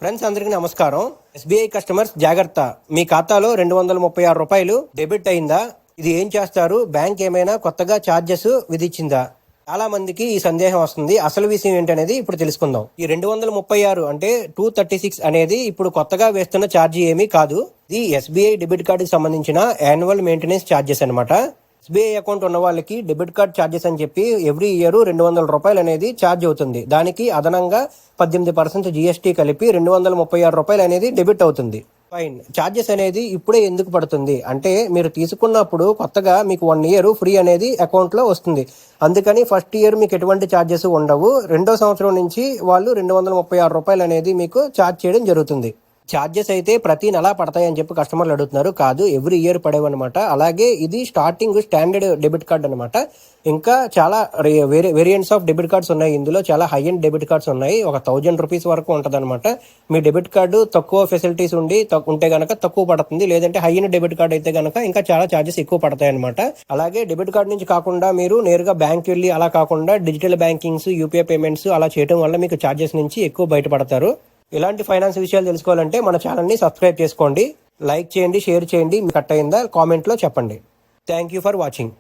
Friends అందరికీ నమస్కారం. SBI customers జాగ్రత్త, మీ ఖాతాలో 236 రూపాయలు డెబిట్ అయిందా? ఇది ఏం చేస్తారు? బ్యాంక్ ఏమైనా కొత్తగా ఛార్జెస్ విధించిందా? చాలా మందికి ఈ సందేహం వస్తుంది. అసలు విషయం ఏంటనేది ఇప్పుడు తెలుసుకుందాం. ఈ 236 అంటే 236 అనేది ఇప్పుడు కొత్తగా వేస్తున్న ఛార్జీ ఏమీ కాదు. ఇది ఎస్బీఐ డెబిట్ కార్డుకి సంబంధించిన యాన్యువల్ మెయింటెనెన్స్ ఛార్జెస్ అనమాట. ఎస్బీఐ అకౌంట్ ఉన్న వాళ్ళకి డెబిట్ కార్డ్ ఛార్జెస్ అని చెప్పి ఎవ్రీ ఇయర్ 200 రూపాయలు అనేది ఛార్జ్ అవుతుంది. దానికి అదనంగా 18% జీఎస్టీ కలిపి 236 రూపాయలు అనేది డెబిట్ అవుతుంది. ఫైన్. ఛార్జెస్ అనేది ఇప్పుడే ఎందుకు పడుతుంది అంటే, మీరు తీసుకున్నప్పుడు కొత్తగా మీకు 1 ఇయర్ ఫ్రీ అనేది అకౌంట్ లో వస్తుంది. అందుకని ఫస్ట్ ఇయర్ మీకు ఎటువంటి ఛార్జెస్ ఉండవు. రెండో సంవత్సరం నుంచి వాళ్ళు 236 రూపాయలు అనేది మీకు ఛార్జ్ చేయడం జరుగుతుంది. ఛార్జెస్ అయితే ప్రతి నెల పడతాయని చెప్పి కస్టమర్లు అడుగుతున్నారు. కాదు, ఎవ్రీ ఇయర్ పడేవన్నమాట. అలాగే ఇది స్టాండర్డ్ డెబిట్ కార్డ్ అనమాట. ఇంకా చాలా వేరియంట్స్ ఆఫ్ డెబిట్ కార్డ్స్ ఉన్నాయి. ఇందులో చాలా హై అండ్ డెబిట్ కార్డ్స్ ఉన్నాయి. ఒక 1000 రూపీస్ వరకు ఉంటుంది అనమాట. మీ డెబిట్ కార్డు తక్కువ ఫెసిలిటీస్ ఉంటే గనక తక్కువ పడుతుంది. లేదంటే హై అండ్ డెబిట్ కార్డ్ అయితే గనక ఇంకా చాలా ఛార్జెస్ ఎక్కువ పడతాయి అనమాట. అలాగే డెబిట్ కార్డ్ నుంచి కాకుండా మీరు నేరుగా బ్యాంక్ వెళ్ళి అలా కాకుండా డిజిటల్ బ్యాంకింగ్స్, యూపీఐ పేమెంట్స్ అలా చేయడం వల్ల మీకు ఛార్జెస్ నుంచి ఎక్కువ బయటపడతారు. ఇలాంటి ఫైనాన్స్ విషయాలు తెలుసుకోవాలంటే మన ఛానల్ని సబ్స్క్రైబ్ చేసుకోండి, లైక్ చేయండి, షేర్ చేయండి. మీకు కట్ అయిందా కామెంట్లో చెప్పండి. Thank you for watching.